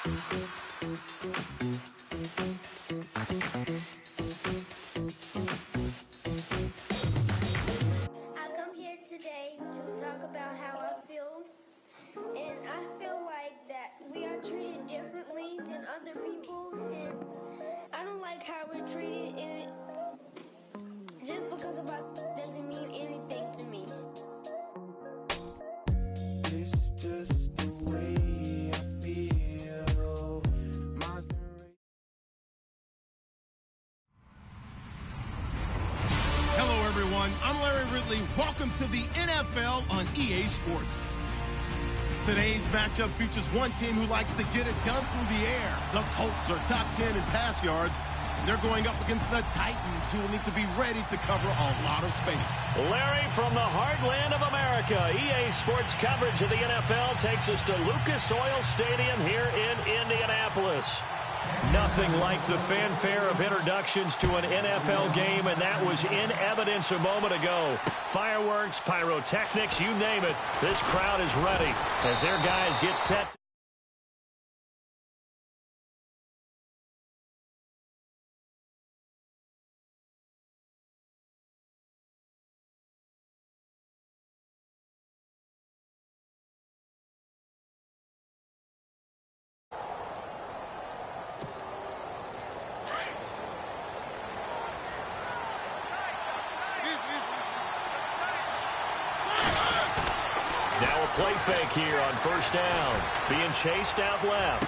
come here today to talk about how I feel, and I feel like that we are treated differently than other people, and I don't like how we're treated, and just because of our doesn't mean anything to me. It's just the way I feel. Hello, everyone. I'm Larry Ridley. Welcome to the NFL on EA Sports. Today's matchup features one team who likes to get it done through the air. The Colts are top 10 in pass yards, and they're going up against the Titans, who will need to be ready to cover a lot of space. Larry, from the heartland of America, EA Sports coverage of the NFL takes us to Lucas Oil Stadium here in Indianapolis. Nothing like the fanfare of introductions to an NFL game, and that was in evidence a moment ago. Fireworks, pyrotechnics, you name it. This crowd is ready as their guys get set. Now a play fake here on first down. Being chased out left.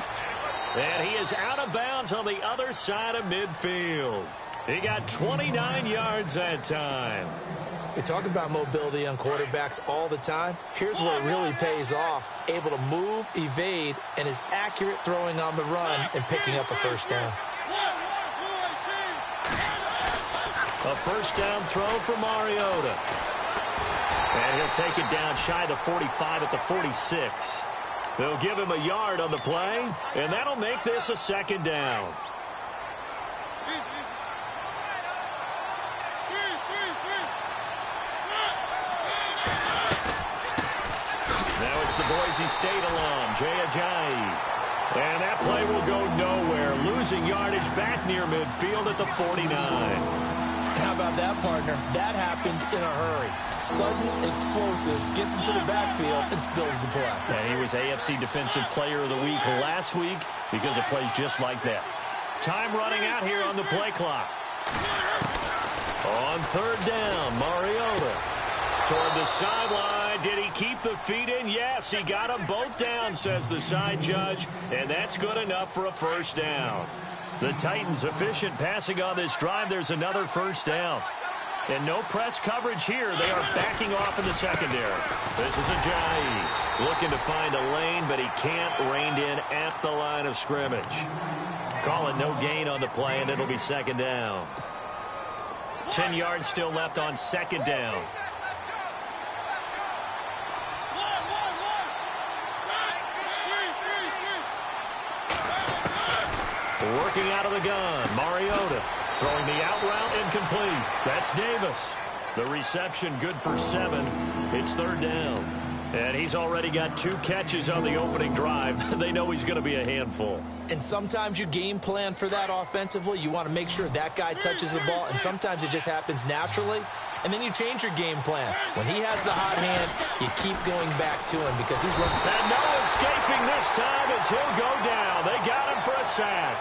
And he is out of bounds on the other side of midfield. He got 29 yards that time. We talk about mobility on quarterbacks all the time. Here's where it really pays off. Able to move, evade, and is accurate throwing on the run and picking up a first down. A first down throw for Mariota. And he'll take it down shy of the 45 at the 46. They'll give him a yard on the play, and that'll make this a second down. Now it's the Boise State alum, Jay Ajayi. And that play will go nowhere, losing yardage back near midfield at the 49. How about that, partner? That happened in a hurry. Sudden, explosive, gets into the backfield and spills the play. And he was AFC Defensive Player of the Week last week because of plays just like that. Time running out here on the play clock. On third down, Mariota toward the sideline. Did he keep the feet in? Yes, he got them both down, says the side judge, and that's good enough for a first down. The Titans efficient passing on this drive. There's another first down. And no press coverage here. They are backing off in the secondary. This is Ajayi looking to find a lane, but he can't. Reined in at the line of scrimmage. Calling no gain on the play, and it'll be second down. 10 yards still left on second down. Working out of the gun, Mariota throwing the out route incomplete. That's Davis. The reception good for 7. It's third down. And he's already got 2 catches on the opening drive. They know he's going to be a handful. And sometimes you game plan for that offensively. You want to make sure that guy touches the ball, and sometimes it just happens naturally. And then you change your game plan. When he has the hot hand, you keep going back to him because he's running. And no escaping this time as he'll go down. They got him for a sack.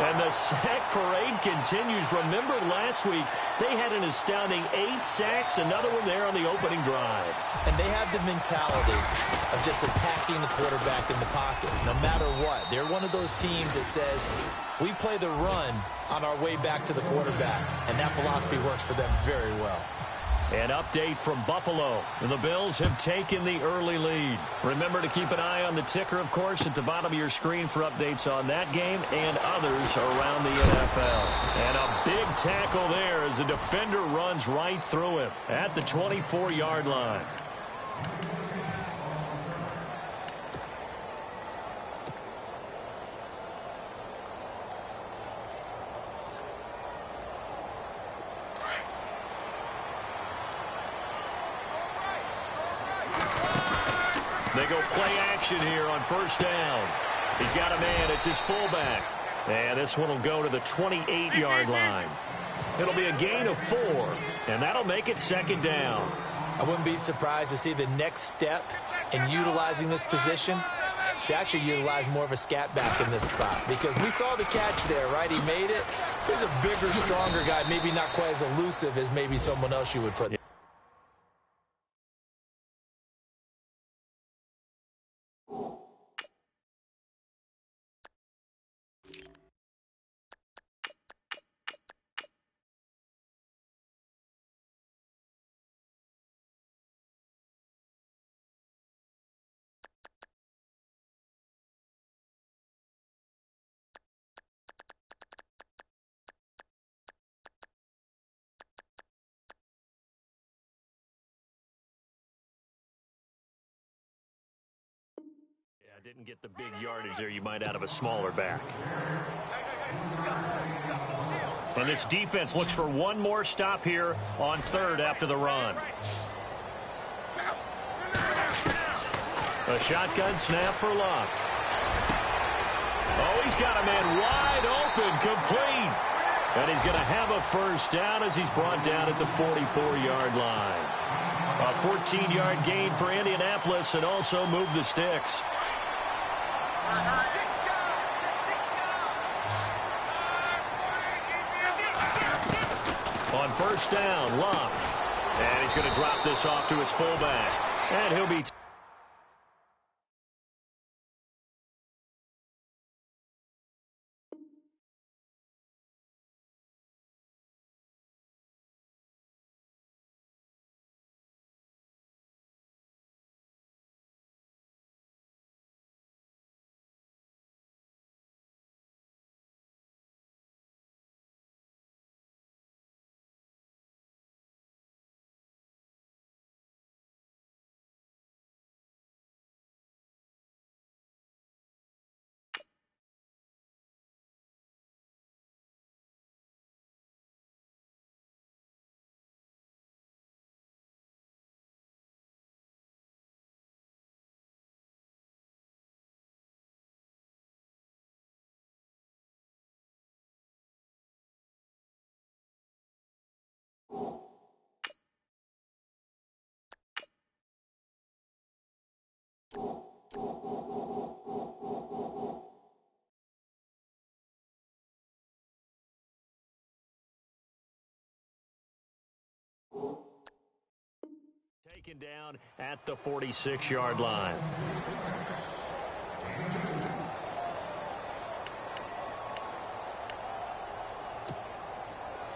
And the sack parade continues. Remember last week, they had an astounding 8 sacks, another one there on the opening drive. And they have the mentality of just attacking the quarterback in the pocket, no matter what. They're one of those teams that says, we play the run on our way back to the quarterback. And that philosophy works for them very well. An update from Buffalo. The Bills have taken the early lead. Remember to keep an eye on the ticker, of course, at the bottom of your screen for updates on that game and others around the NFL. And a big tackle there as the defender runs right through him at the 24-yard line. They go play action here on first down. He's got a man. It's his fullback. And this one will go to the 28-yard line. It'll be a gain of 4, and that'll make it second down. I wouldn't be surprised to see the next step in utilizing this position is to actually utilize more of a scat back in this spot, because we saw the catch there, right? He made it. He's a bigger, stronger guy, maybe not quite as elusive as maybe someone else you would put. Didn't get the big yardage there you might out of a smaller back. And this defense looks for one more stop here on third after the run. A shotgun snap for Luck. Oh, he's got a man wide open, complete. And he's going to have a first down as he's brought down at the 44-yard line. A 14-yard gain for Indianapolis and also move the sticks. On first down, Luck. And he's going to drop this off to his fullback. And he'll be... Taken down at the 46-yard line.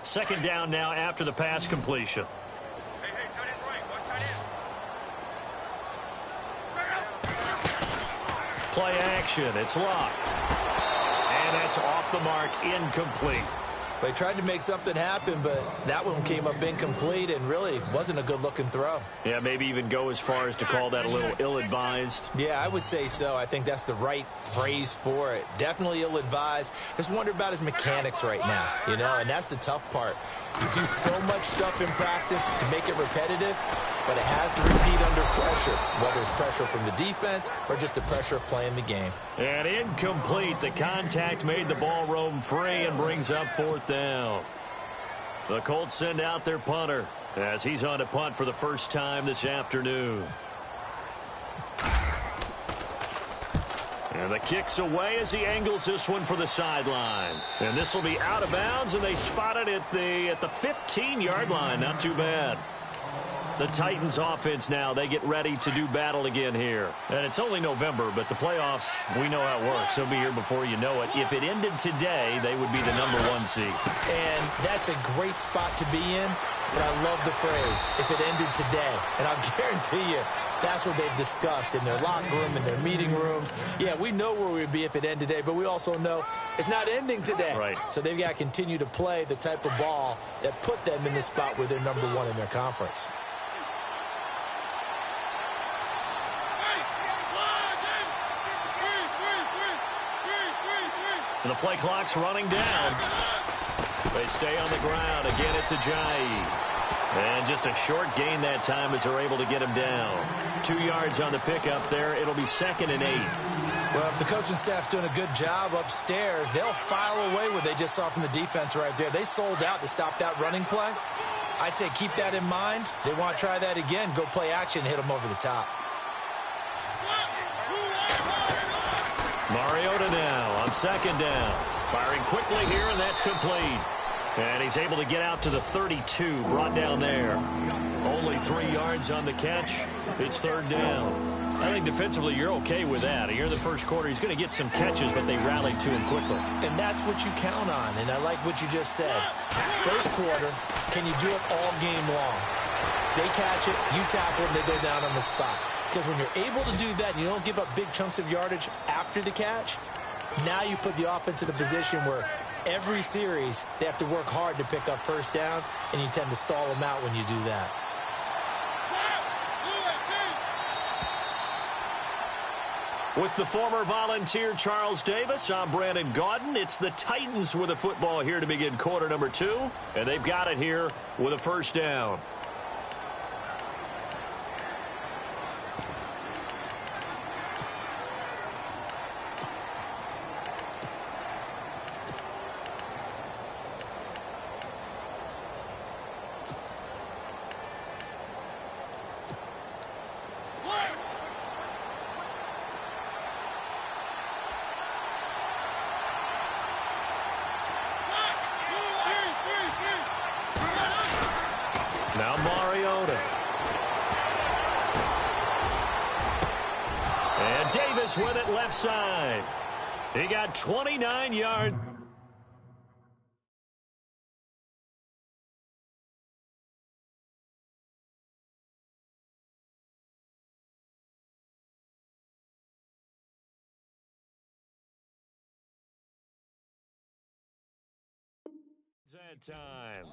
Second down now after the pass completion. Play action. It's Luck. And that's off the mark, incomplete. They tried to make something happen, but that one came up incomplete and really wasn't a good-looking throw. Yeah, maybe even go as far as to call that a little ill-advised. Yeah, I would say so. I think that's the right phrase for it. Definitely ill-advised. Just wonder about his mechanics right now, you know, and that's the tough part. You do so much stuff in practice to make it repetitive, but it has to repeat under pressure, whether it's pressure from the defense or just the pressure of playing the game. And incomplete. The contact made the ball roam free and brings up fourth down. The Colts send out their punter as he's on to punt for the first time this afternoon. And the kick's away as he angles this one for the sideline. And this will be out of bounds, and they spot it at the 15-yard line. Not too bad. The Titans offense now, they get ready to do battle again here. And it's only November, but the playoffs, we know how it works. They'll be here before you know it. If it ended today, they would be the #1 seed. And that's a great spot to be in, but I love the phrase, if it ended today. And I'll guarantee you, that's what they've discussed in their locker room, in their meeting rooms. Yeah, we know where we'd be if it ended today, but we also know it's not ending today. Right. So they've got to continue to play the type of ball that put them in the spot where they're #1 in their conference. And the play clock's running down. They stay on the ground. Again, it's Ajayi. And just a short gain that time as they're able to get him down. 2 yards on the pickup there. It'll be 2nd and 8. Well, if the coaching staff's doing a good job upstairs, they'll file away what they just saw from the defense right there. They sold out to stop that running play. I'd say keep that in mind. They want to try that again. Go play action and hit them over the top. Mariota now on second down. Firing quickly here, and that's complete. And he's able to get out to the 32, brought down there. Only 3 yards on the catch. It's third down. I think defensively you're okay with that. Here in the first quarter, he's going to get some catches, but they rallied to him quickly. And that's what you count on, and I like what you just said. First quarter, can you do it all game long? They catch it, you tackle them, they go down on the spot. Because when you're able to do that and you don't give up big chunks of yardage after the catch, now you put the offense in a position where every series they have to work hard to pick up first downs, and you tend to stall them out when you do that. With the former Volunteer Charles Davis, I'm Brandon Gaudin. It's the Titans with the football here to begin quarter number 2, and they've got it here with a first down. Now Mariota. And Davis with it left side. He got 29 yards. That time.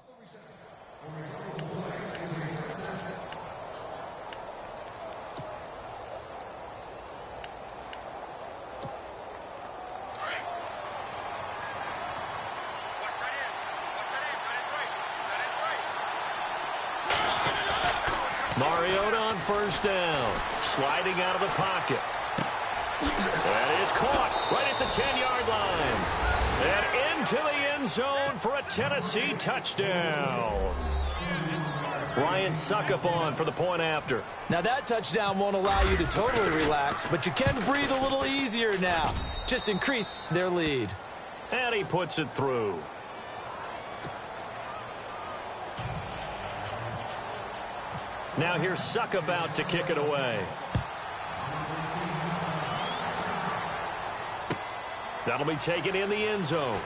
Mariota on first down. Sliding out of the pocket. That is caught right at the 10-yard line. And into the end zone for a Tennessee touchdown. Ryan Succop for the point after. Now that touchdown won't allow you to totally relax, but you can breathe a little easier now. Just increased their lead. And he puts it through. Now here's Succop to kick it away. That'll be taken in the end zone.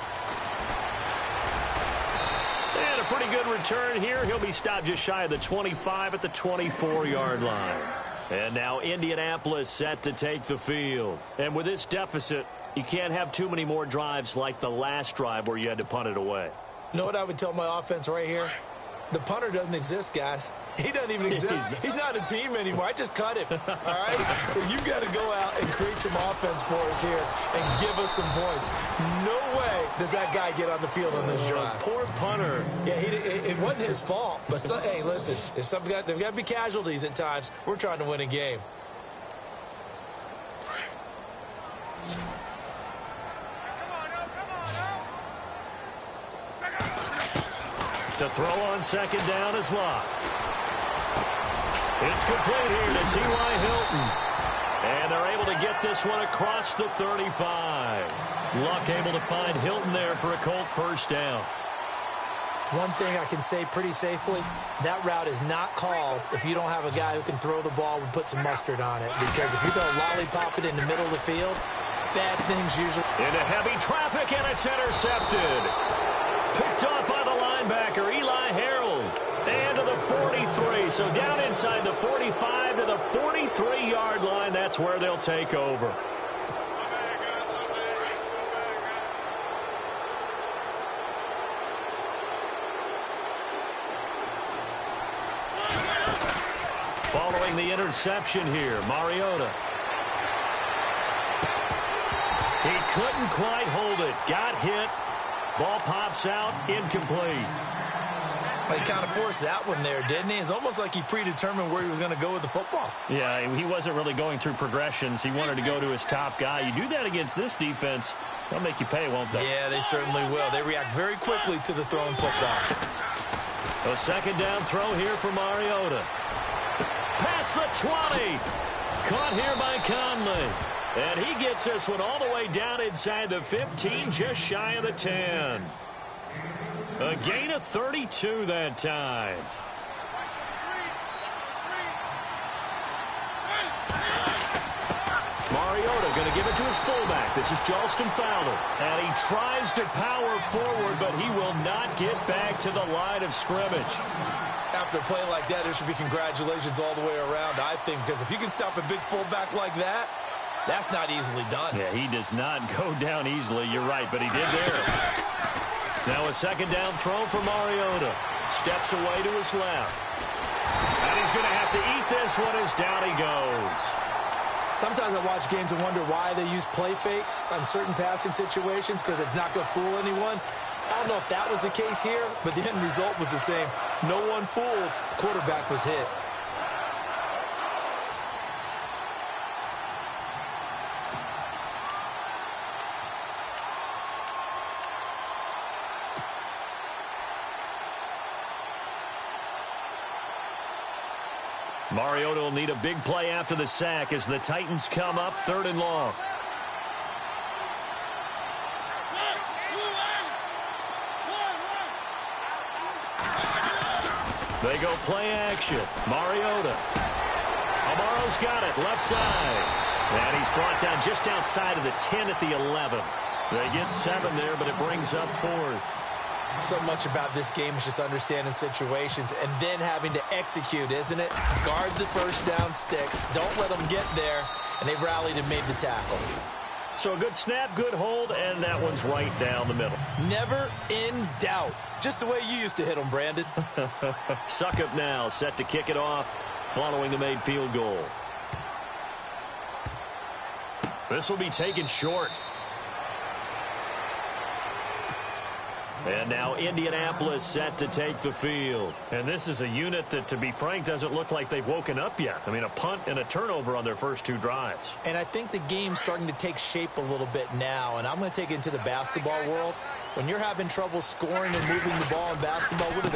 And a pretty good return here. He'll be stopped just shy of the 25 at the 24-yard line. And now Indianapolis set to take the field. And with this deficit, you can't have too many more drives like the last drive where you had to punt it away. You know what I would tell my offense right here? The punter doesn't exist, guys. He doesn't even exist. He's not a team anymore. I just cut him. All right? So you've got to go out and create some offense for us here and give us some points. No way does that guy get on the field on this drive. Poor punter. Yeah, it wasn't his fault. But, hey, listen, if there've got to be casualties at times. We're trying to win a game. To throw on second down is Locke. It's complete here to T.Y. Hilton. And they're able to get this one across the 35. Luck able to find Hilton there for a Colt first down. One thing I can say pretty safely, that route is not called if you don't have a guy who can throw the ball and put some mustard on it. Because if you're going to lollipop it in the middle of the field, bad things usually... Into heavy traffic, and it's intercepted. Picked off by the linebacker, Eli Harold. And to the 43. So down inside the 45 to the 43-yard line. That's where they'll take over. Following the interception here, Mariota. He couldn't quite hold it. Got hit. Ball pops out, incomplete. He kind of forced that one there, didn't he? It's almost like he predetermined where he was going to go with the football. Yeah, he wasn't really going through progressions. He wanted to go to his top guy. You do that against this defense, they'll make you pay, won't they? Yeah, they certainly will. They react very quickly to the thrown football. A second down throw here for Mariota. Past the 20. Caught here by Conley. And he gets this one all the way down inside the 15, just shy of the 10. A gain of 32 that time. Mariota going to give it to his fullback. This is Jalston Fowler. And he tries to power forward, but he will not get back to the line of scrimmage. After a play like that, there should be congratulations all the way around, I think, because if you can stop a big fullback like that, that's not easily done. Yeah, he does not go down easily. You're right, but he did there. Now a second down throw for Mariota. Steps away to his left. And he's going to have to eat this one as down he goes. Sometimes I watch games and wonder why they use play fakes on certain passing situations, because it's not going to fool anyone. I don't know if that was the case here, but the end result was the same. No one fooled. The quarterback was hit. Mariota will need a big play after the sack as the Titans come up 3rd and long. They go play action. Mariota. Amaro's got it, left side. And he's brought down just outside of the 10 at the 11. They get 7 there, but it brings up 4th. So much about this game is just understanding situations and then having to execute, isn't it? Guard the first down sticks. Don't let them get there. And they rallied and made the tackle. So a good snap, good hold, and that one's right down the middle. Never in doubt. Just the way you used to hit them, Brandon. Succop now set to kick it off following the made field goal. This will be taken short. And now Indianapolis set to take the field. And this is a unit that, to be frank, doesn't look like they've woken up yet. I mean, a punt and a turnover on their first 2 drives. And I think the game's starting to take shape a little bit now. And I'm going to take it into the basketball world. When you're having trouble scoring and moving the ball in basketball, what do?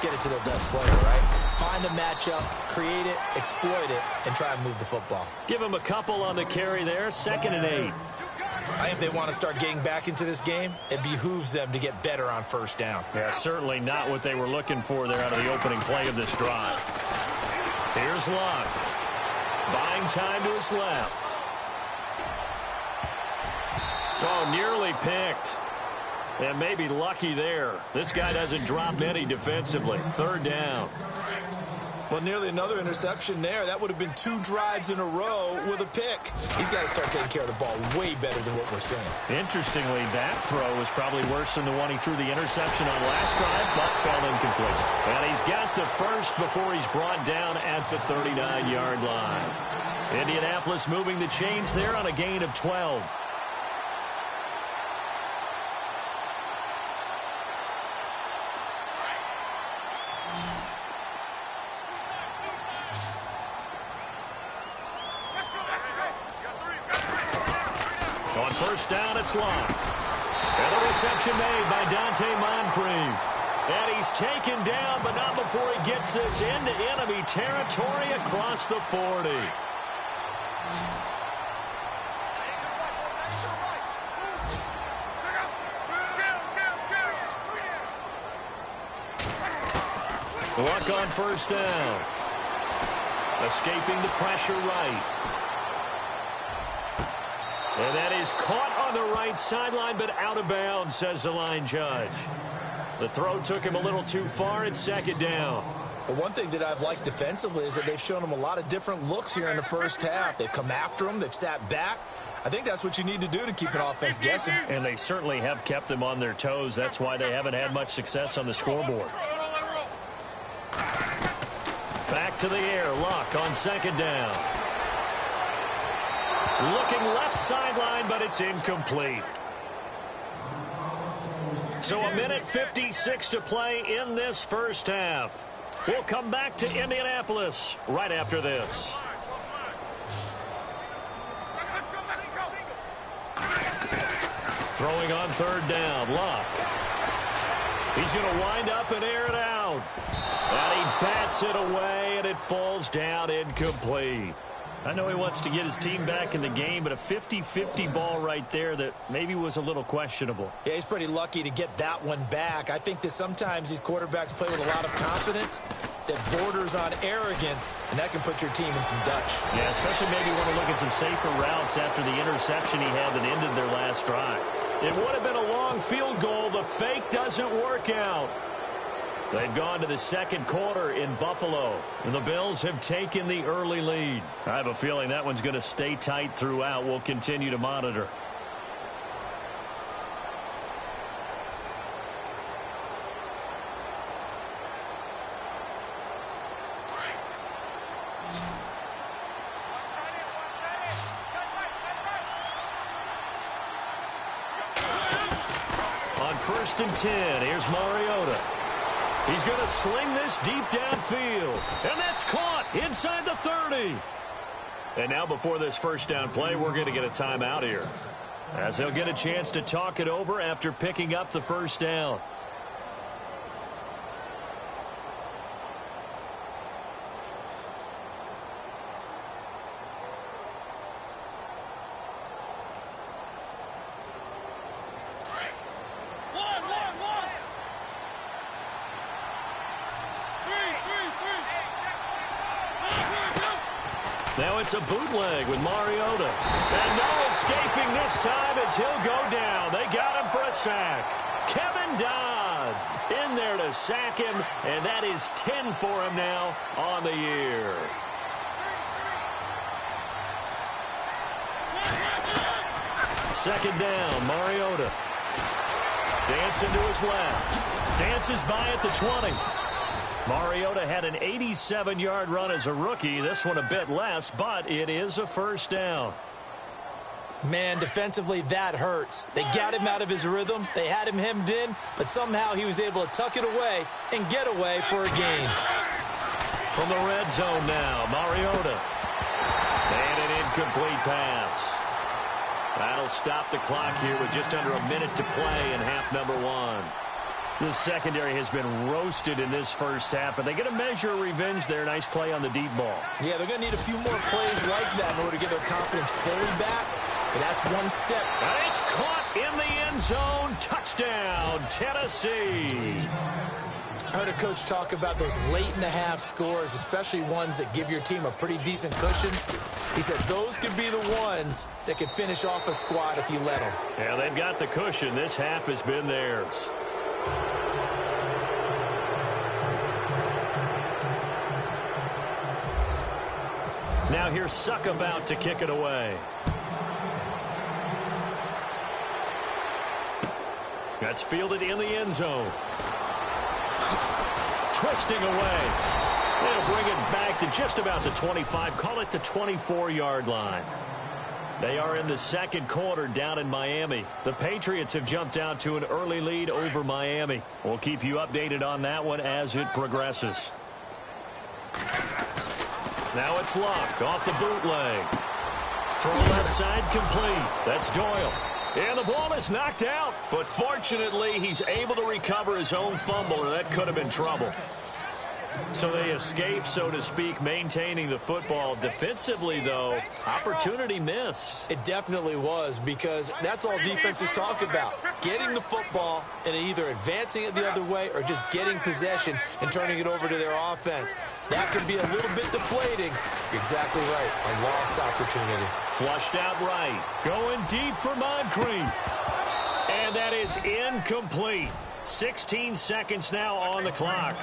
Get it to their best player, right? Find a matchup, create it, exploit it, and try and move the football. Give them a couple on the carry there, 2nd and 8. I think if they want to start getting back into this game, it behooves them to get better on first down. Yeah, certainly not what they were looking for there out of the opening play of this drive. Here's Locke. Buying time to his left. Oh, nearly picked. And maybe lucky there. This guy doesn't drop many defensively. 3rd down. Well, nearly another interception there. That would have been 2 drives in a row with a pick. He's got to start taking care of the ball way better than what we're seeing. Interestingly, that throw was probably worse than the one he threw the interception on last drive, but fell incomplete. And he's got the first before he's brought down at the 39-yard line. Indianapolis moving the chains there on a gain of 12. On first down, it's Locke. And the reception made by Dante Moncrief. And he's taken down, but not before he gets this into enemy territory across the 40. Luck on first down. Escaping the pressure right. And that is caught on the right sideline, but out of bounds, says the line judge. The throw took him a little too far. It's 2nd down. But one thing that I've liked defensively is that they've shown him a lot of different looks here in the first half. They've come after him. They've sat back. I think that's what you need to do to keep an offense guessing. And they certainly have kept them on their toes. That's why they haven't had much success on the scoreboard. Back to the air. Luck on 2nd down. Looking left sideline, but it's incomplete. So 1:56 to play in this first half. We'll come back to Indianapolis right after this. Throwing on third down, Luck. He's going to wind up and air it out. And he bats it away, and it falls down incomplete. I know he wants to get his team back in the game, but a 50-50 ball right there that maybe was a little questionable. Yeah, he's pretty lucky to get that one back. I think that sometimes these quarterbacks play with a lot of confidence that borders on arrogance, and that can put your team in some Dutch. Yeah, especially maybe want to look at some safer routes after the interception he had that ended their last drive. It would have been a long field goal. The fake doesn't work out. They've gone to the second quarter in Buffalo, and the Bills have taken the early lead. I have a feeling that one's going to stay tight throughout. We'll continue to monitor. On 1st and 10, here's Mariota. He's going to sling this deep downfield. And that's caught inside the 30. And now before this first down play, we're going to get a timeout here, as they'll get a chance to talk it over after picking up the first down. Now it's a bootleg with Mariota. And no escaping this time as he'll go down. They got him for a sack. Kevin Dodd in there to sack him, and that is 10 for him now on the year. Second down, Mariota. Dancing to his left. Dances by at the 20. Mariota had an 87-yard run as a rookie. This one a bit less, but it is a first down. Man, defensively, that hurts. They got him out of his rhythm. They had him hemmed in, but somehow he was able to tuck it away and get away for a gain. From the red zone now, Mariota. And an incomplete pass. That'll stop the clock here with just under a minute to play in half number one. The secondary has been roasted in this first half, but they get a measure of revenge there. Nice play on the deep ball. Yeah, they're going to need a few more plays like that in order to get their confidence fully back, but that's one step. And it's caught in the end zone. Touchdown, Tennessee. I heard a coach talk about those late-in-the-half scores, especially ones that give your team a pretty decent cushion. He said those could be the ones that could finish off a squad if you let them. Yeah, they've got the cushion. This half has been theirs. Now here's Suck about to kick it away. That's fielded in the end zone. Twisting away. They'll bring it back to just about the 25. Call it the 24-yard line. They are in the second quarter down in Miami. The Patriots have jumped out to an early lead over Miami. We'll keep you updated on that one as it progresses. Now it's Luck off the bootleg. Throw left side complete. That's Doyle. And the ball is knocked out. But fortunately, he's able to recover his own fumble, or that could have been trouble. So they escape, so to speak, maintaining the football. Defensively, though, opportunity missed. It definitely was, because that's all defenses talk about. Getting the football and either advancing it the other way or just getting possession and turning it over to their offense. That can be a little bit deflating. You're exactly right. A lost opportunity. Flushed out right. Going deep for Moncrief. And that is incomplete. 16 seconds now on the clock.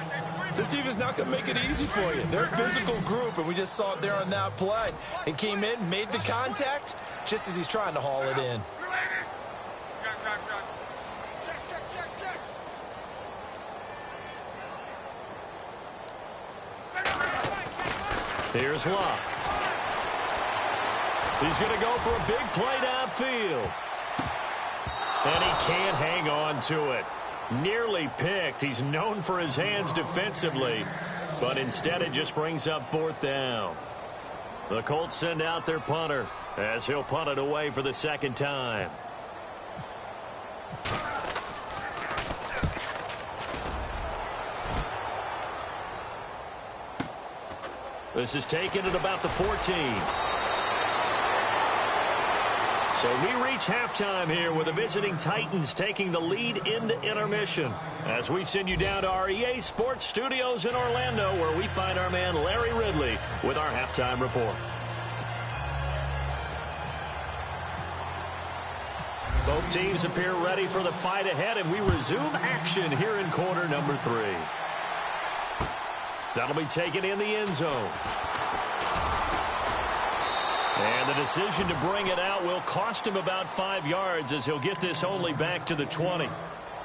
This defense not going to make it easy for you. They're a physical group, and we just saw it there on that play. It came in, made the contact, just as he's trying to haul it in. Here's Luck. He's going to go for a big play downfield. And he can't hang on to it. Nearly picked. He's known for his hands defensively, but instead it just brings up 4th down. The Colts send out their punter as he'll punt it away for the 2nd time. This is taken at about the 14. So we reach halftime here with the visiting Titans taking the lead into intermission. As we send you down to our EA Sports Studios in Orlando, where we find our man Larry Ridley with our halftime report. Both teams appear ready for the fight ahead, and we resume action here in quarter number 3. That'll be taken in the end zone. And the decision to bring it out will cost him about 5 yards, as he'll get this only back to the 20.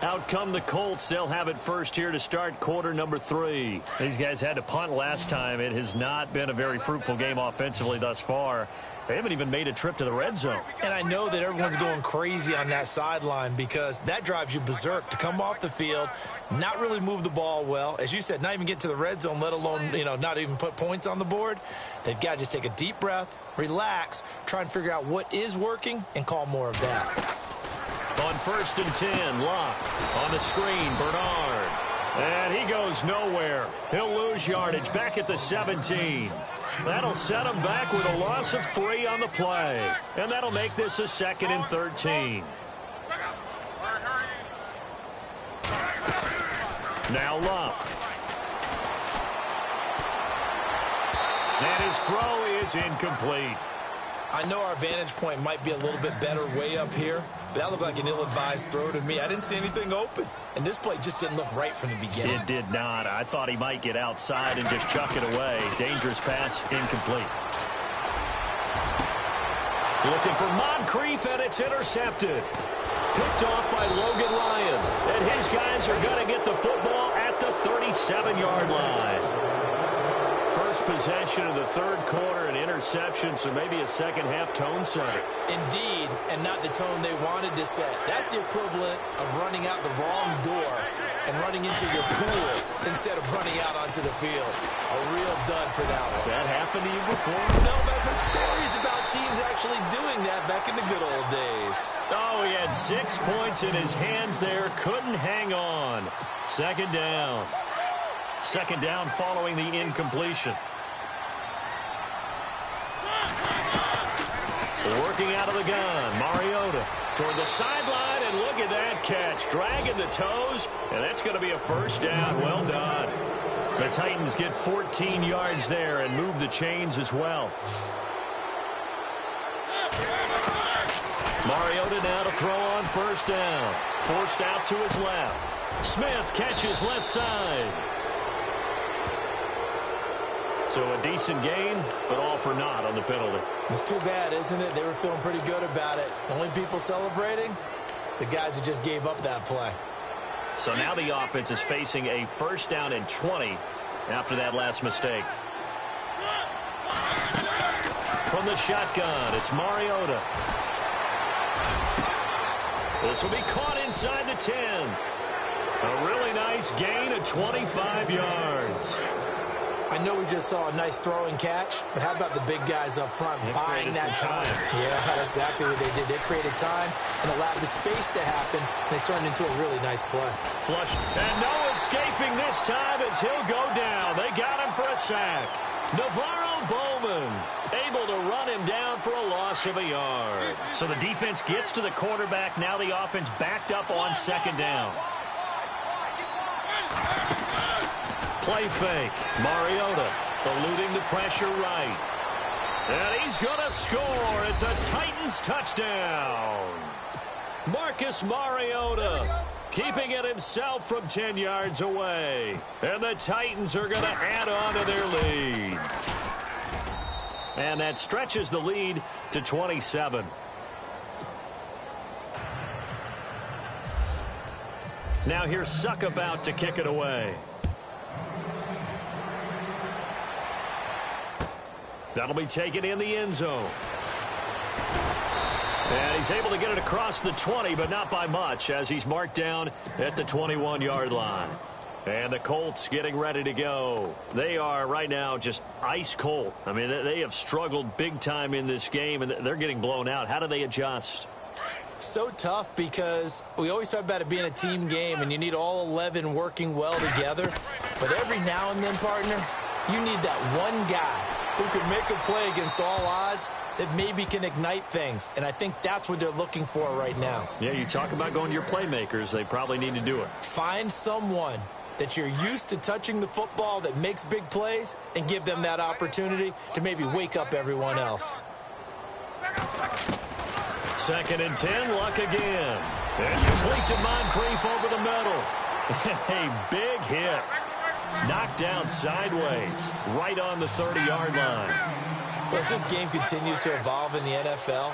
Out come the Colts. They'll have it first here to start quarter number 3. These guys had to punt last time. It has not been a very fruitful game offensively thus far. They haven't even made a trip to the red zone. And I know that everyone's going crazy on that sideline because that drives you berserk to come off the field, not really move the ball well. As you said, not even get to the red zone, let alone, not even put points on the board. They've got to just take a deep breath, relax, try and figure out what is working, and call more of that. On 1st and 10, Locke on the screen, Bernard. And he goes nowhere. He'll lose yardage back at the 17. That'll set him back with a loss of 3 on the play. And that'll make this a 2nd and 13. Now Locke. And his throw is incomplete. I know our vantage point might be a little bit better way up here, but that looked like an ill-advised throw to me. I didn't see anything open, and this play just didn't look right from the beginning. It did not. I thought he might get outside and just chuck it away. Dangerous pass, incomplete. Looking for Moncrief, and it's intercepted. Picked off by Logan Ryan, and his guys are going to get the football at the 37-yard line. First possession of the 3rd quarter, an interception, so maybe a second-half tone setter. Indeed, and not the tone they wanted to set. That's the equivalent of running out the wrong door and running into your pool instead of running out onto the field. A real dud for that one. Has that happened to you before? No, but I've heard stories about teams actually doing that back in the good old days. Oh, he had 6 points in his hands there, couldn't hang on. 2nd down. 2nd down following the incompletion. Working out of the gun, Mariota toward the sideline, and look at that catch. Dragging the toes, and that's going to be a 1st down. Well done. The Titans get 14 yards there and move the chains as well. Mariota now to throw on 1st down. Forced out to his left. Smith catches left side. So a decent gain, but all for naught on the penalty. It's too bad, isn't it? They were feeling pretty good about it. Only people celebrating? The guys who just gave up that play. So now the offense is facing a 1st down and 20 after that last mistake. From the shotgun, it's Mariota. This will be caught inside the 10. A really nice gain of 25 yards. I know we just saw a nice throwing catch, but how about the big guys up front buying that time? Yeah, that's exactly what they did. They created time and allowed the space to happen, and it turned into a really nice play. Flush, and no escaping this time as he'll go down. They got him for a sack. Navarro Bowman able to run him down for a loss of a yard. So the defense gets to the quarterback. Now the offense backed up on 2nd down. Play fake. Mariota eluding the pressure right. And he's going to score. It's a Titans touchdown. Marcus Mariota keeping it himself from 10 yards away. And the Titans are going to add on to their lead. And that stretches the lead to 27. Now here's Suck about to kick it away. That'll be taken in the end zone. And he's able to get it across the 20, but not by much, as he's marked down at the 21-yard line. And the Colts getting ready to go. They are right now just ice cold. I mean, they have struggled big time in this game, and they're getting blown out. How do they adjust? So tough, because we always talk about it being a team game, and you need all 11 working well together. But every now and then, partner, you need that one guy who can make a play against all odds that maybe can ignite things. And I think that's what they're looking for right now. Yeah, you talk about going to your playmakers. They probably need to do it. Find someone that you're used to touching the football that makes big plays and give them that opportunity to maybe wake up everyone else. 2nd and 10, Luck again. And complete to Moncrief over the middle. A big hit. Knocked down sideways, right on the 30-yard line. Well, as this game continues to evolve in the NFL,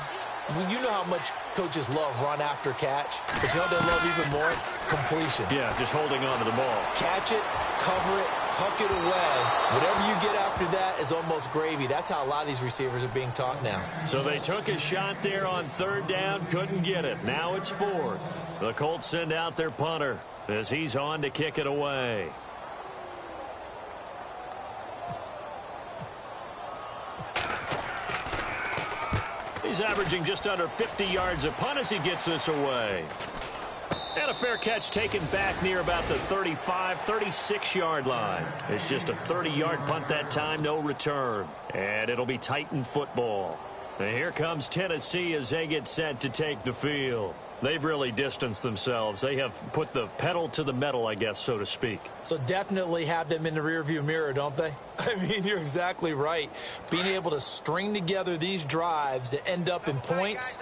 you know how much coaches love run after catch, but you know they love even more? Completion. Yeah, just holding on to the ball. Catch it, cover it, tuck it away. Whatever you get after that is almost gravy. That's how a lot of these receivers are being taught now. So they took a shot there on 3rd down, couldn't get it. Now it's 4. The Colts send out their punter as he's on to kick it away. He's averaging just under 50 yards a punt as he gets this away. And a fair catch taken back near about the 35, 36-yard line. It's just a 30-yard punt that time, no return. And it'll be Titan football. And here comes Tennessee as they get set to take the field. They've really distanced themselves. They have put the pedal to the metal, I guess, so to speak. So definitely have them in the rearview mirror, don't they? I mean, you're exactly right. Being able to string together these drives that end up in points,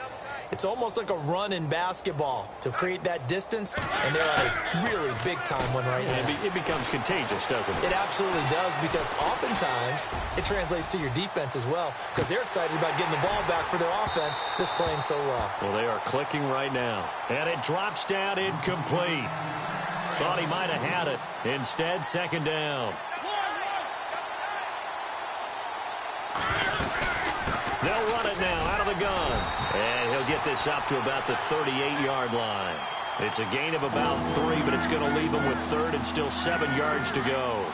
it's almost like a run in basketball to create that distance, and they're on a really big-time one right now. It becomes contagious, doesn't it? It absolutely does, because oftentimes it translates to your defense as well, because they're excited about getting the ball back for their offense that's playing so well. Well, they are clicking right now. And it drops down incomplete. Thought he might have had it. Instead, 2nd down. They'll run it now out of the gun. And he'll get this up to about the 38-yard line. It's a gain of about 3, but it's going to leave him with 3rd and still 7 yards to go.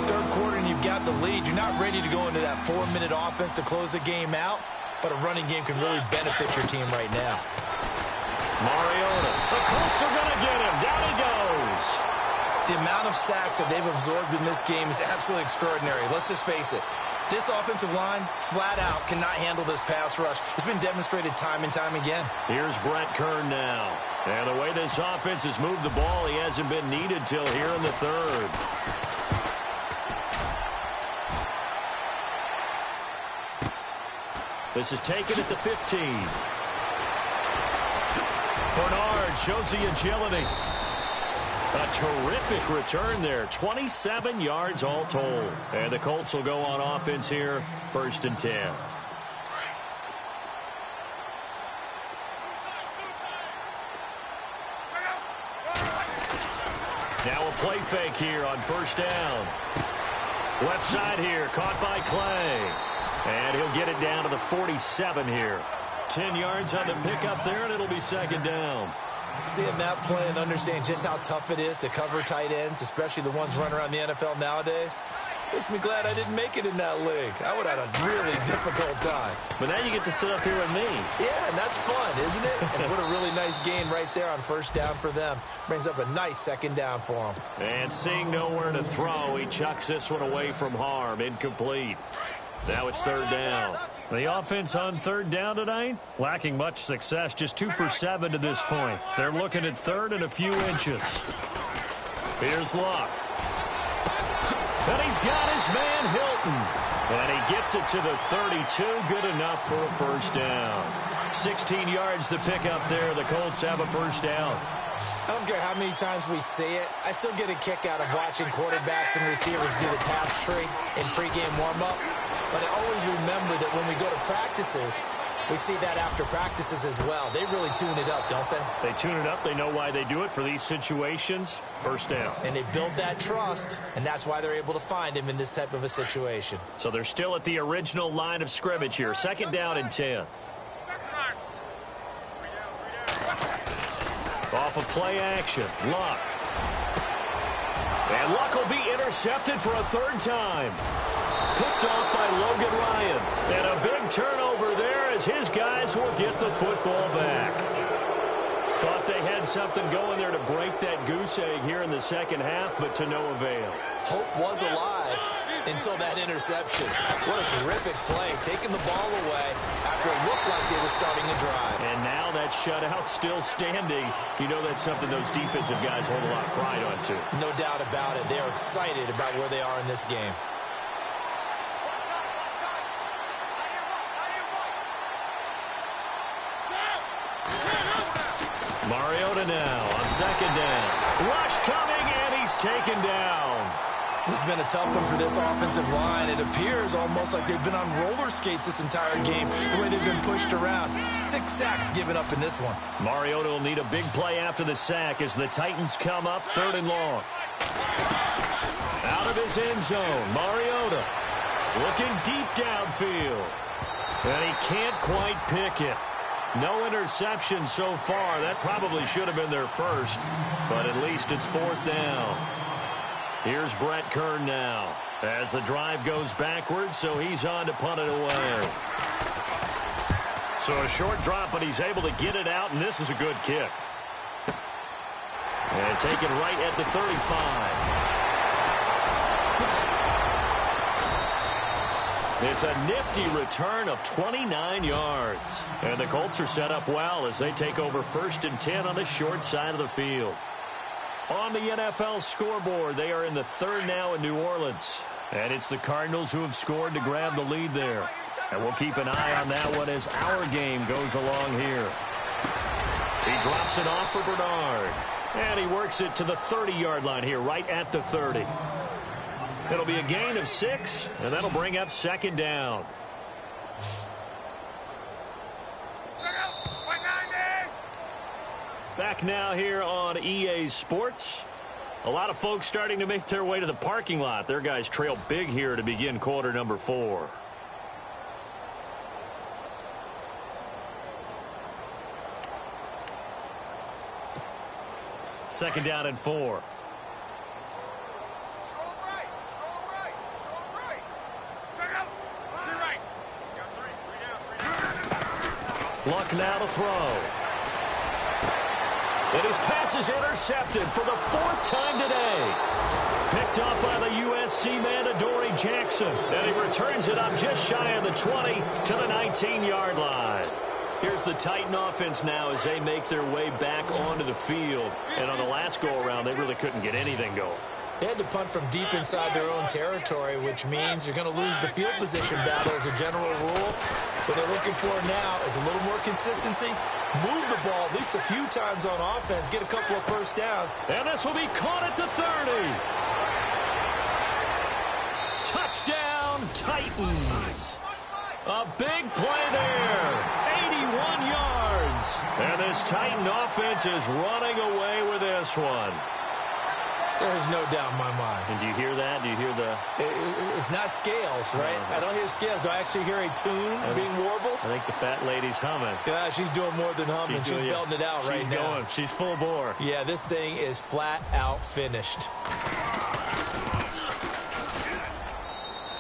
3rd quarter and you've got the lead. You're not ready to go into that 4-minute offense to close the game out, but a running game can really benefit your team right now. Mariota. The Colts are going to get him. Down he goes. The amount of sacks that they've absorbed in this game is absolutely extraordinary. Let's just face it. This offensive line, flat out, cannot handle this pass rush. It's been demonstrated time and time again. Here's Brett Kern now. And the way this offense has moved the ball, he hasn't been needed till here in the 3rd. This is taken at the 15. Bernard shows the agility. A terrific return there. 27 yards all told. And the Colts will go on offense here. 1st and 10. Now a play fake here on 1st down. Left side here, caught by Clay. And he'll get it down to the 47 here. 10 yards on the pickup there, and it'll be 2nd down. Seeing that play and understanding just how tough it is to cover tight ends, especially the ones running around the NFL nowadays, makes me glad I didn't make it in that league. I would have had a really difficult time. But now you get to sit up here with me. Yeah, and that's fun, isn't it? And what a really nice gain right there on 1st down for them. Brings up a nice 2nd down for them. And seeing nowhere to throw, he chucks this one away from harm. Incomplete. Now it's 3rd down. The offense on 3rd down tonight, lacking much success, just 2 for 7 to this point. They're looking at 3rd and a few inches. Here's Luck. And he's got his man Hilton. And he gets it to the 32, good enough for a 1st down. 16 yards to pick up there. The Colts have a 1st down. I don't care how many times we say it, I still get a kick out of watching quarterbacks and receivers do the pass tree in pregame warm-up. But I always remember that when we go to practices, we see that after practices as well. They really tune it up, don't they? They tune it up. They know why they do it for these situations. 1st down. And they build that trust, and that's why they're able to find him in this type of a situation. So they're still at the original line of scrimmage here. 2nd down and 10. Off of play action, Luck. And Luck will be intercepted for a third time. Picked off by Logan Ryan. And a big turnover there as his guys will get the football back. Thought they had something going there to break that goose egg here in the second half, but to no avail. Hope was alive until that interception. What a terrific play, taking the ball away after it looked like they were starting to drive. And now that shutout still standing. You know that's something those defensive guys hold a lot of pride on, too. No doubt about it. They're excited about where they are in this game. Mariota now on second down. Rush coming, and he's taken down. This has been a tough one for this offensive line. It appears almost like they've been on roller skates this entire game, the way they've been pushed around. 6 sacks given up in this one. Mariota will need a big play after the sack as the Titans come up 3rd and long. Out of his end zone, Mariota looking deep downfield. And he can't quite pick it. No interception so far. That probably should have been their first, but at least it's 4th down. Here's Brett Kern now as the drive goes backwards, so he's on to punt it away. So a short drop, but he's able to get it out, and this is a good kick. And take it right at the 35. It's a nifty return of 29 yards. And the Colts are set up well as they take over 1st and 10 on the short side of the field. On the NFL scoreboard, they are in the 3rd now in New Orleans. And it's the Cardinals who have scored to grab the lead there. And we'll keep an eye on that one as our game goes along here. He drops it off for Bernard. And he works it to the 30-yard line here, right at the 30. It'll be a gain of 6, and that'll bring up 2nd down. Back now here on EA Sports. A lot of folks starting to make their way to the parking lot. Their guys trail big here to begin quarter number 4. Second down and 4. Luck now to throw. And his pass is intercepted for the 4th time today. Picked off by the USC man, Adoree Jackson. And he returns it up just shy of the 20 to the 19-yard line. Here's the Titan offense now as they make their way back onto the field. And on the last go-around, they really couldn't get anything going. They had to punt from deep inside their own territory, which means you're going to lose the field position battle as a general rule. What they're looking for now is a little more consistency. Move the ball at least a few times on offense. Get a couple of first downs. And this will be caught at the 30. Touchdown, Titans. A big play there. 81 yards. And this Titan offense is running away with this one. There's no doubt in my mind. And do you hear that? Do you hear the... It's not scales, right? I don't hear scales. Do I actually hear a tune being warbled? I think the fat lady's humming. Yeah, she's doing more than humming. She's belting it out right now. She's going. She's full bore. Yeah, this thing is flat out finished.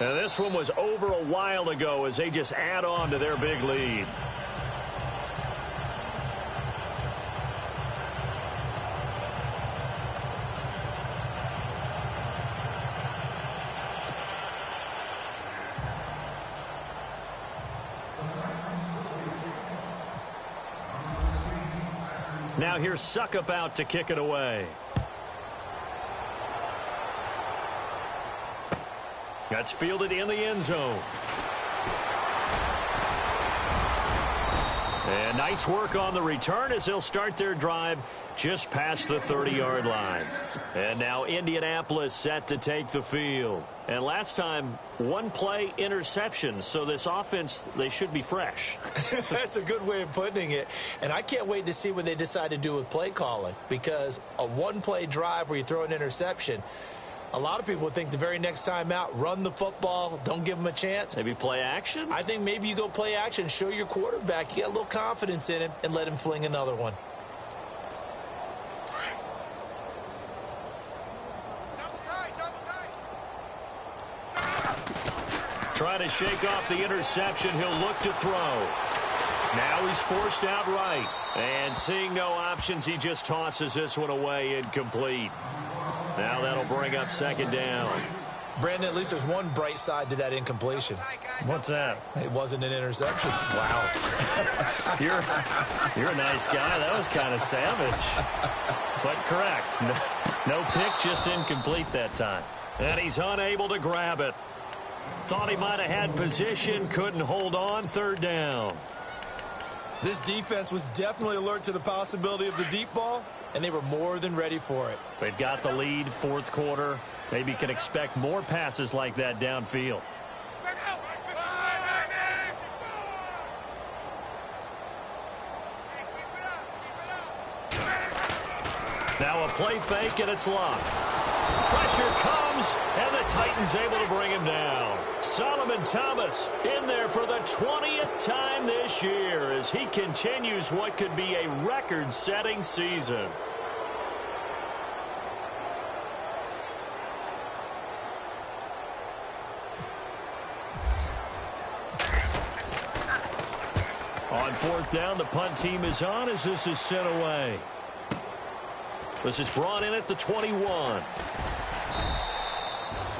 And this one was over a while ago as they just add on to their big lead. Now here's Suckup out to kick it away. That's fielded in the end zone. And nice work on the return as they'll start their drive just past the 30-yard line. And now Indianapolis set to take the field. And last time, one play interception. So this offense, they should be fresh. That's a good way of putting it. And I can't wait to see what they decide to do with play calling. Because a one-play drive where you throw an interception, a lot of people think the very next time out, run the football, don't give them a chance. Maybe play action? I think maybe you go play action, show your quarterback, you get a little confidence in him, and let him fling another one. try to shake off the interception. He'll look to throw. Now he's forced out right. And seeing no options, he just tosses this one away incomplete. Now that'll bring up second down. Brandon, at least there's one bright side to that incompletion. What's that? It wasn't an interception. Wow. You're a nice guy. That was kind of savage. But correct. No pick, just incomplete that time. And he's unable to grab it. Thought he might have had position, couldn't hold on, third down. This defense was definitely alert to the possibility of the deep ball, and they were more than ready for it. They've got the lead, fourth quarter. Maybe can expect more passes like that downfield. Now a play fake, and it's locked. Pressure comes, and the Titans able to bring him down. Solomon Thomas in there for the 20th time this year as he continues what could be a record-setting season. On fourth down, the punt team is on as this is sent away. This is brought in at the 21.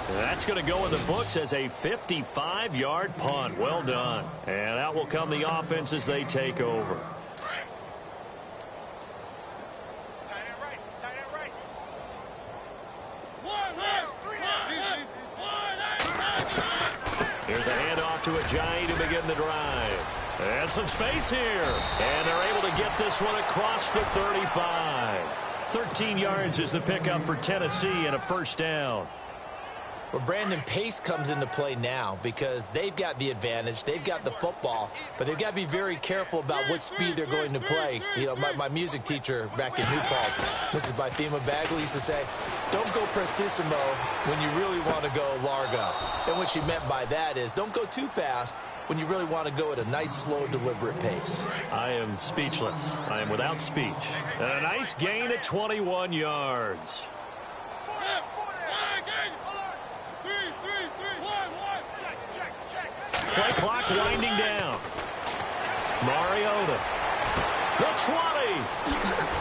That's going to go in the books as a 55-yard punt. Well done. And out will come the offense as they take over. Here's a handoff to Ajayi to begin the drive. And some space here. And they're able to get this one across the 35. 13 yards is the pickup for Tennessee and a first down. Well, Brandon, pace comes into play now because they've got the advantage. They've got the football, but they've got to be very careful about what speed they're going to play. You know, my music teacher back in New Paltz, Mrs. Bythema Bagley, used to say, don't go prestissimo when you really want to go largo. And what she meant by that is don't go too fast when you really want to go at a nice, slow, deliberate pace. I am speechless. I am without speech. And a nice gain at 21 yards. Play clock winding down. Mariota. The 20.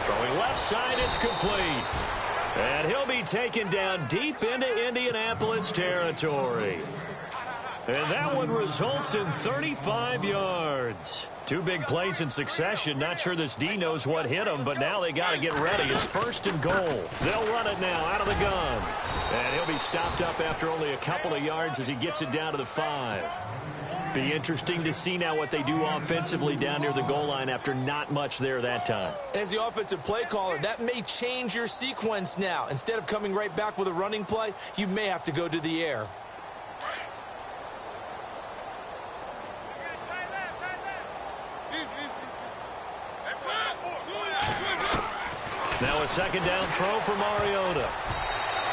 Throwing left side, it's complete. And he'll be taken down deep into Indianapolis territory. And that one results in 35 yards. Two big plays in succession. Not sure this D knows what hit him, but now they got to get ready. It's first and goal. They'll run it now out of the gun. And he'll be stopped up after only a couple of yards as he gets it down to the 5. Be interesting to see now what they do offensively down near the goal line after not much there that time. As the offensive play caller, that may change your sequence now. Instead of coming right back with a running play, you may have to go to the air. Now a second down throw for Mariota.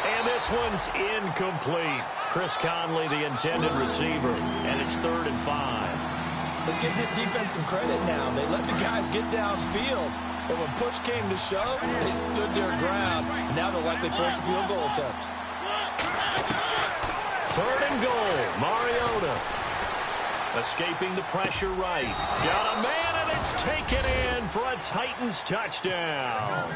And this one's incomplete. Chris Conley, the intended receiver, and it's 3rd and 5. Let's give this defense some credit now. They let the guys get downfield, but when push came to shove, they stood their ground, and now they'll likely force a field goal attempt. 3rd and goal, Mariota. Escaping the pressure right. Got a man, and it's taken in for a Titans touchdown.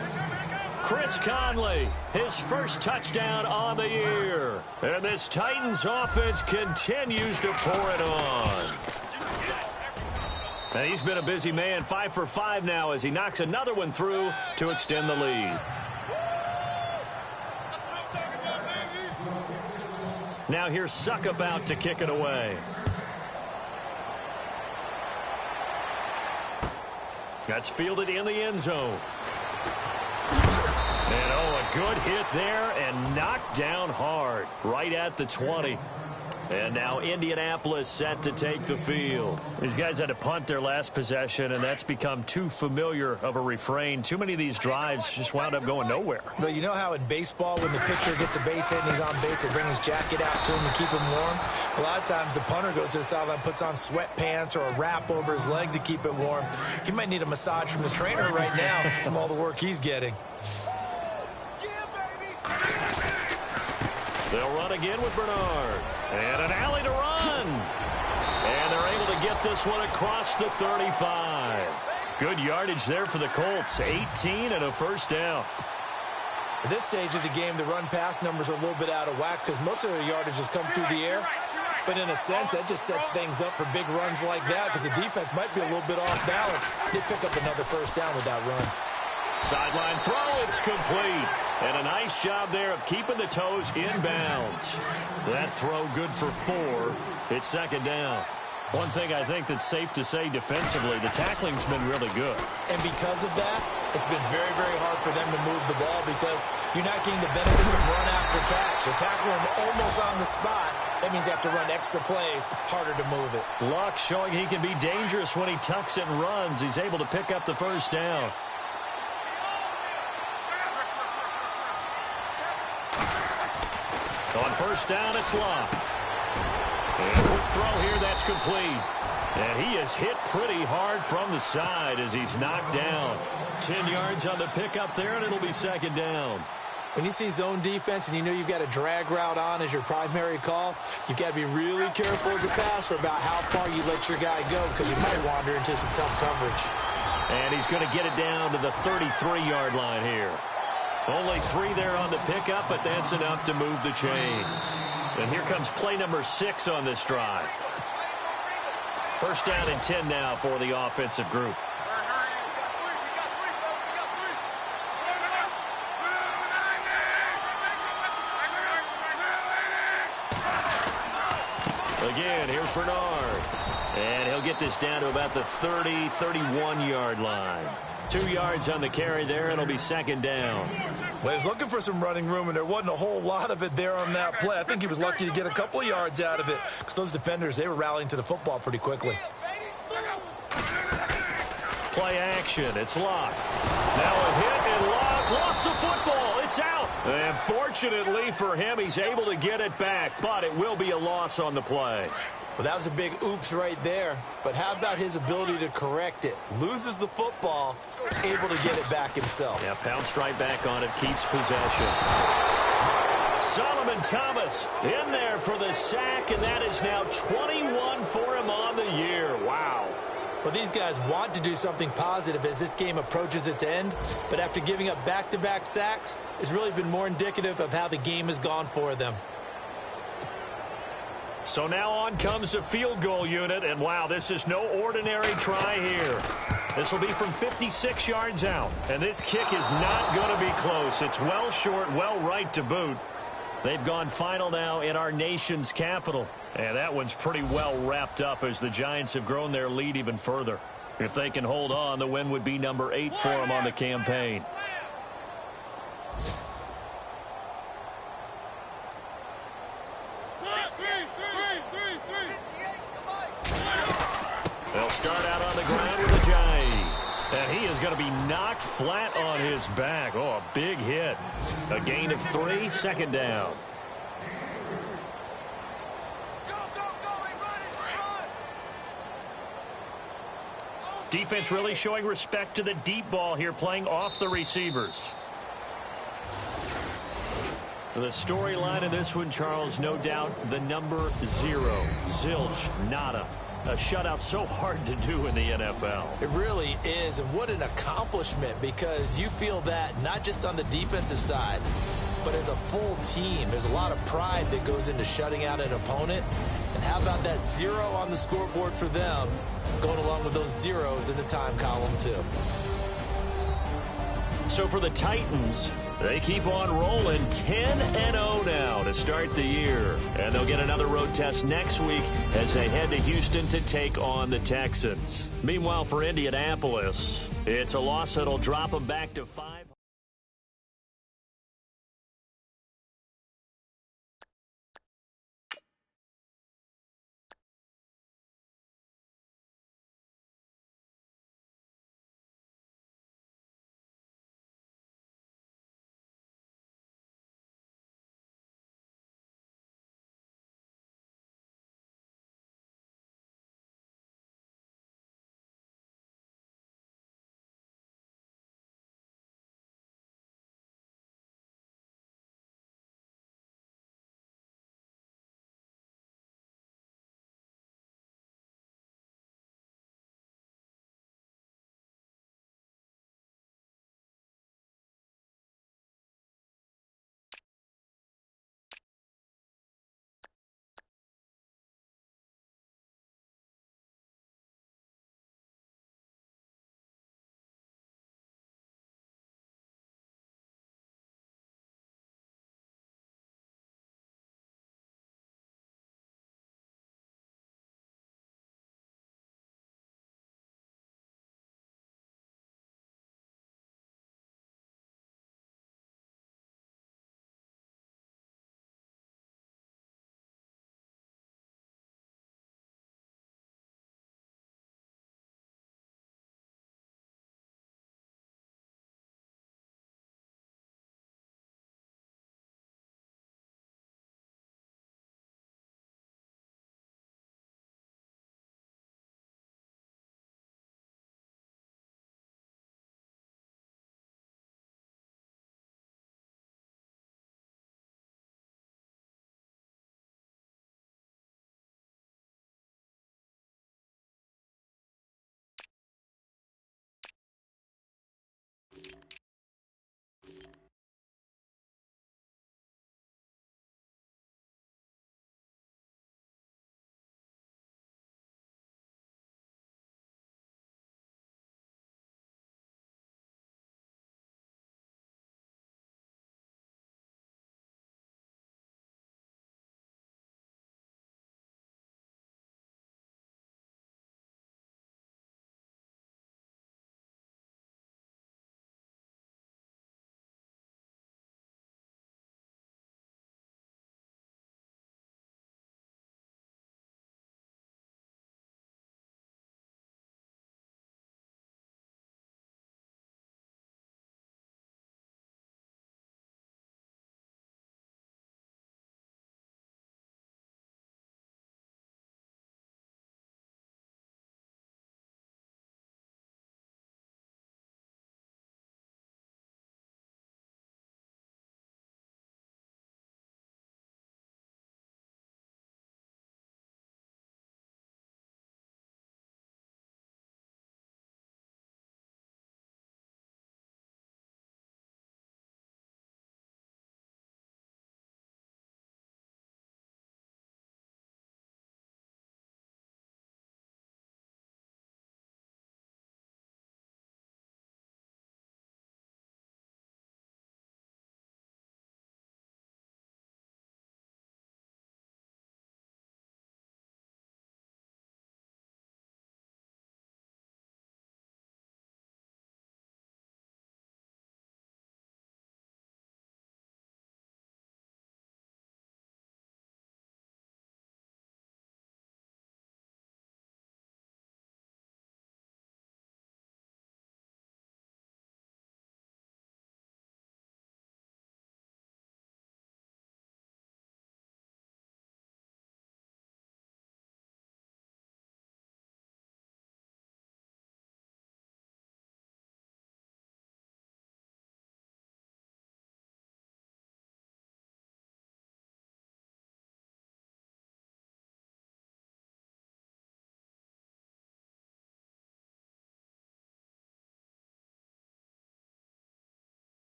Chris Conley, his first touchdown on the year. And this Titans offense continues to pour it on. And he's been a busy man, 5 for 5 now as he knocks another one through to extend the lead. Now here's Suckup out to kick it away. That's fielded in the end zone. And, oh, a good hit there and knocked down hard right at the 20. And now Indianapolis set to take the field. These guys had to punt their last possession, and that's become too familiar of a refrain. Too many of these drives just wound up going nowhere. But you know how in baseball, when the pitcher gets a base hit and he's on base, they bring his jacket out to him to keep him warm? A lot of times the punter goes to the sideline, puts on sweatpants or a wrap over his leg to keep it warm. He might need a massage from the trainer right now from all the work he's getting. They'll run again with Bernard. And an alley to run. And they're able to get this one across the 35. Good yardage there for the Colts. 18 and a first down. At this stage of the game, the run-pass numbers are a little bit out of whack because most of their yardage has come through the air. But in a sense, that just sets things up for big runs like that because the defense might be a little bit off balance. They pick up another first down with that run. Sideline throw, it's complete. And a nice job there of keeping the toes in bounds. That throw good for 4. It's second down. One thing I think that's safe to say defensively, the tackling's been really good. And because of that, it's been very, very hard for them to move the ball because you're not getting the benefits of run after catch. You're tackling them almost on the spot. That means you have to run extra plays, harder to move it. Luck showing he can be dangerous when he tucks and runs. He's able to pick up the first down. On first down, it's Luck. And quick throw here, that's complete. And he is hit pretty hard from the side as he's knocked down. 10 yards on the pickup there, and it'll be second down. When you see zone defense and you know you've got a drag route on as your primary call, you've got to be really careful as a passer about how far you let your guy go because he might wander into some tough coverage. And he's going to get it down to the 33-yard line here. Only 3 there on the pickup, but that's enough to move the chains. And here comes play number 6 on this drive. First down and 10 now for the offensive group. Again, here's Bernard. And he'll get this down to about the 30, 31-yard line. 2 yards on the carry there. It'll be second down. Well, he was looking for some running room, and there wasn't a whole lot of it there on that play. I think he was lucky to get a couple of yards out of it because those defenders, they were rallying to the football pretty quickly. Play action. It's Luck. Now a hit, and Luck lost the football. It's out. And fortunately for him, he's able to get it back, but it will be a loss on the play. Well, that was a big oops right there. But how about his ability to correct it? Loses the football, able to get it back himself. Yeah, pounced right back on it, keeps possession. Solomon Thomas in there for the sack, and that is now 21 for him on the year. Wow. Well, these guys want to do something positive as this game approaches its end, but after giving up back-to-back sacks, it's really been more indicative of how the game has gone for them. So now on comes the field goal unit, and wow, this is no ordinary try here. This will be from 56 yards out, and this kick is not going to be close. It's well short, well right to boot. They've gone final now in our nation's capital, and that one's pretty well wrapped up as the Giants have grown their lead even further. If they can hold on, the win would be number 8 for them on the campaign. They'll start out on the ground with Ajayi. And he is going to be knocked flat on his back. Oh, a big hit. A gain of 3, second down. Defense really showing respect to the deep ball here, playing off the receivers. The storyline in this one, Charles, no doubt the number 0. Zilch, nada. A shutout so hard to do in the NFL. It really is, and what an accomplishment, because you feel that not just on the defensive side, but as a full team. There's a lot of pride that goes into shutting out an opponent. And how about that 0 on the scoreboard for them, going along with those zeros in the time column too. So for the Titans, they keep on rolling 10-0 now to start the year. And they'll get another road test next week as they head to Houston to take on the Texans. Meanwhile, for Indianapolis, it's a loss that'll drop them back to 500.